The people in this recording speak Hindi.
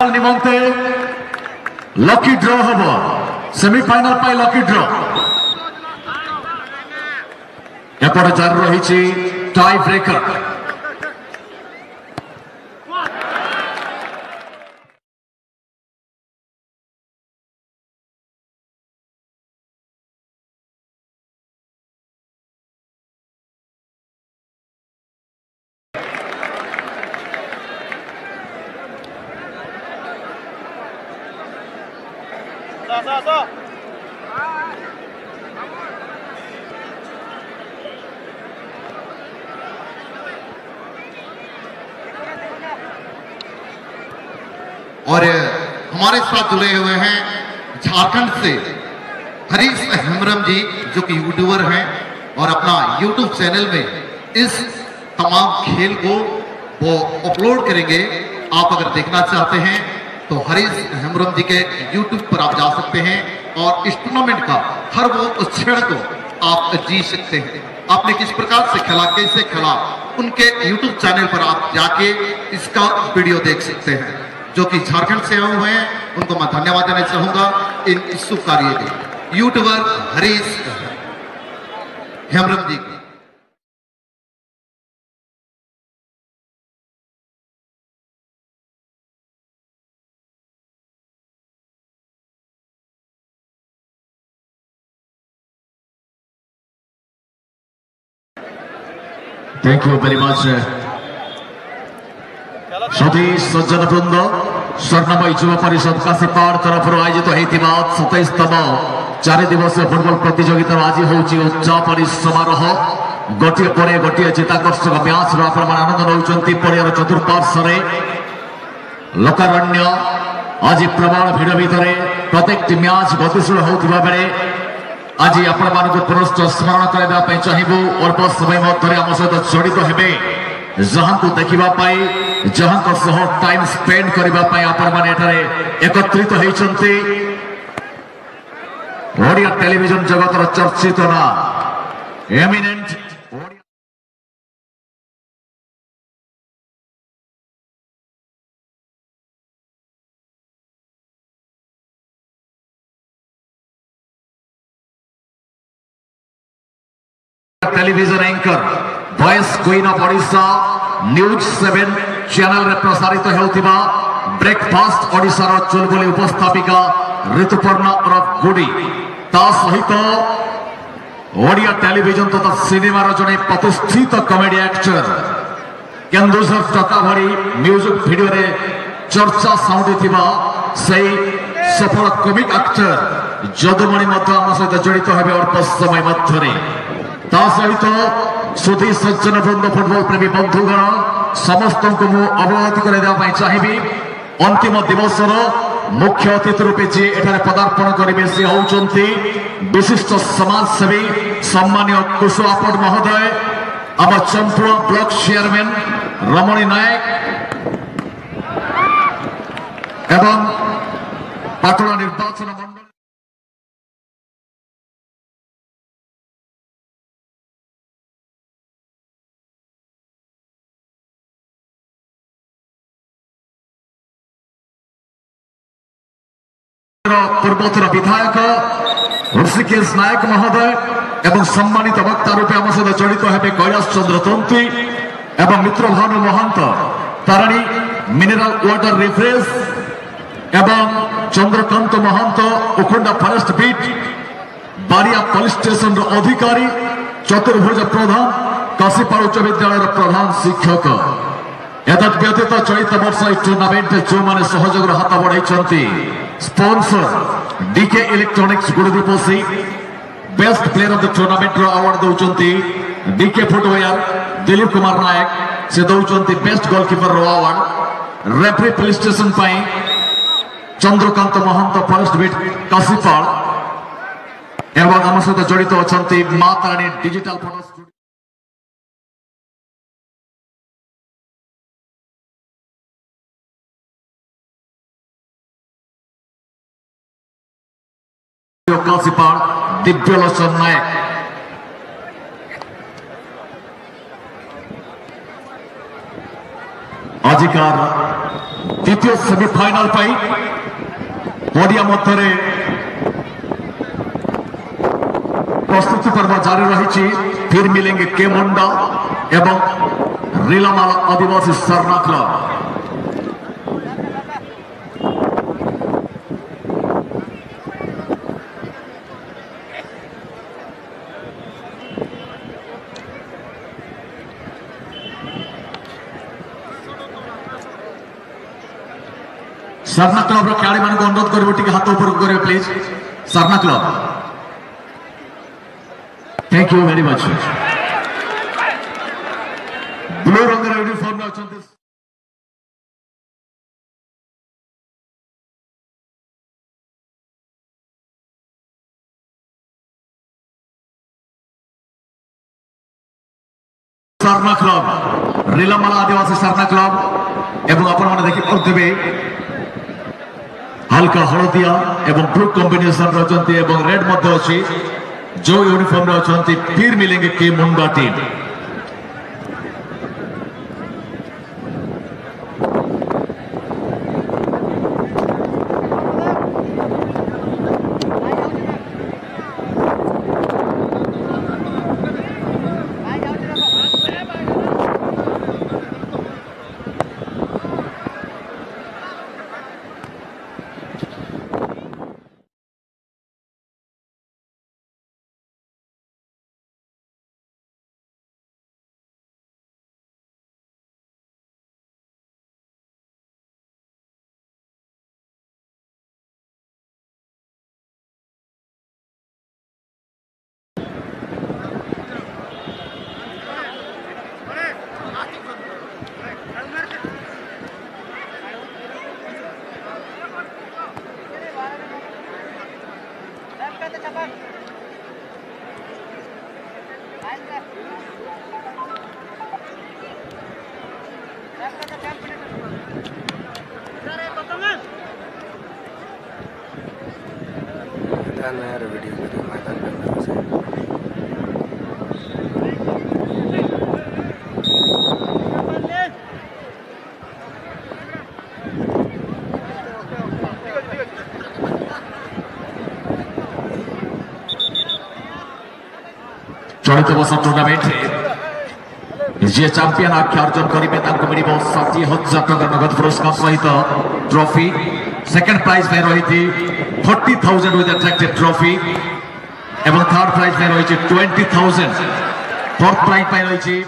निमंते लकी ड्र हम सेमिफाइनाल पाई लकी ड्र एपटे जारी रही टाई ब्रेकर और हमारे साथ जुड़े हुए हैं झारखंड से हरीश हेम्ब्रम जी, जो कि यूट्यूबर हैं और अपना यूट्यूब चैनल में इस तमाम खेल को वो अपलोड करेंगे। आप अगर देखना चाहते हैं तो हरीश हेम्ब्रम जी के यूट्यूब पर आप जा सकते हैं और इस टूर्नामेंट का हर वो क्षण को आप जी सकते हैं। आपने किस प्रकार से खेला, कैसे खेला, उनके यूट्यूब चैनल पर आप जाके इसका वीडियो देख सकते हैं। जो कि झारखंड से आए हुए हैं, उनको मैं धन्यवाद देना चाहूंगा इन शुभ कार्य के यूट्यूबर हरीश हेम्ब्रम जी की। Thank you very much Satish सज्जन वृंद। स्वर्णमय युवा परिषद काशीपाड़ तरफ आयोजित होता 27तम 4 दिवसीय फुटबल प्रतियोगिता आज होची उद्यापन समारोह। गोटे पर गोटे चित्ताकर्षक मैच आनंद नौकरी पड़ियार चतुर्पार्श्व लोकारण्य आज प्रबल भिड़ भितर प्रत्येक मैच गतिशील होता बेले आज आपण पुनश्च स्मरण करने चाहबू। अल्प समय मध्य आम सहित जड़ित हेबे जहां को देखापी जहां सह टाइम स्पेंड करने आपण मैंने एकत्रित होती ओडिया टेलीविजन जगतर चर्चित ना eminent television anchor voice queen of Odisha news 7 channel रे प्रसारित होतिबा ब्रेकफास्ट ओडिशा चुलबुली उपस्थापिका ऋतुपर्णा उर्फ गुडी ता सहित ओडिया टेलीविजन तथा सिनेमा जड़े प्रतिष्ठित कॉमेडी एक्टर केन्दुझर टका भरी म्यूजिक वीडियो रे चर्चा साउंडिथिबा सही सफल कॉमिक एक्टर जदुमणि मध्य आम सहित जड़ित हेबे अल्प समय मध्य सहित सुधी सज्जन वृंद फुटबल प्रेमी बंधुगण समस्त को मु अवगत करने चाहिए। अंतिम दिवस मुख्य अतिथि रूपे जी एठारे पदार्पण करेंगे सी होउचंती विशिष्ट समाजसेवी सम्मान्य कुशवापट महोदय, आम चंपुआ ब्लॉक चेयरमैन रमणी नायक एवं पाटना निर्वाचन मंडल पूर्वतर विधायक ऋषिकेश नायक महोदय एवं सम्मानित वक्ता रूपे आम सहित जड़ित हेबे कैलाश चंद्र तंती एवं मित्रभानु महंत तारिणी मिनेराल वाटर रिफ्रेश एवं चंद्रकांत महंत उखुंडा फॉरेस्ट बीट बारिया पुलिस स्टेशन अधिकारी चतुर्भुज प्रधान काशीपाड़ उच्च विद्यालय प्रधान शिक्षक व्यतीत चलित वर्ष टूर्णामेंट जो मैंने सहयोग हाथ बढ़ाई स्पॉन्सर डीके इलेक्ट्रॉनिक्स गुरुदीपोसी best player of the tournament award दौरान डीके फुटवेयर दिलीप कुमार नायक से दौरान best goalkeeper award referee police station Chandrakant Mahant forest beat Kashipad एवं आम सहित जड़ित अच्छा माँ तारिणी डिजिटल फोटो काशीपाड़ दिव्यलोचन नायक आजिकार द्वितीय सेमिफाइनाल पड़िया मध्य प्रस्तुति पर्व जारी रही। फिर मिलेंगे के मुंडा एवं रीलामाला आदिवासी सरना क्लब। सरना क्लब खिलाड़ी मान अनुरोध करेंगे हाथ ऊपर करेंगे please. Sarna club thank you very much. Blue रंगर यूनिफॉर्म में अच्छा सरना क्लब रीलामाला आदिवासी सरना क्लब एवं आपण मैंने देखी पारे हल्का हलदिया एवं ब्लू कॉम्बिनेशन रचंती एवं रेड मध्य अच्छी जो यूनिफॉर्म अच्छा। फिर मिलेंगे के मुंडा टीम। वीडियो में मैदान करने से चलित वर्ष टूर्णामेंट जी चैंपियन आख्या अर्जन करेंगे 60,000 टका नगद पुरस्कार सहित ट्रॉफी। सेकंड प्राइज में रही 40,000 विथ अट्रैक्टिव ट्रॉफी एवं थर्ड प्राइज में रही 20,000। फोर्थ प्राइज में रही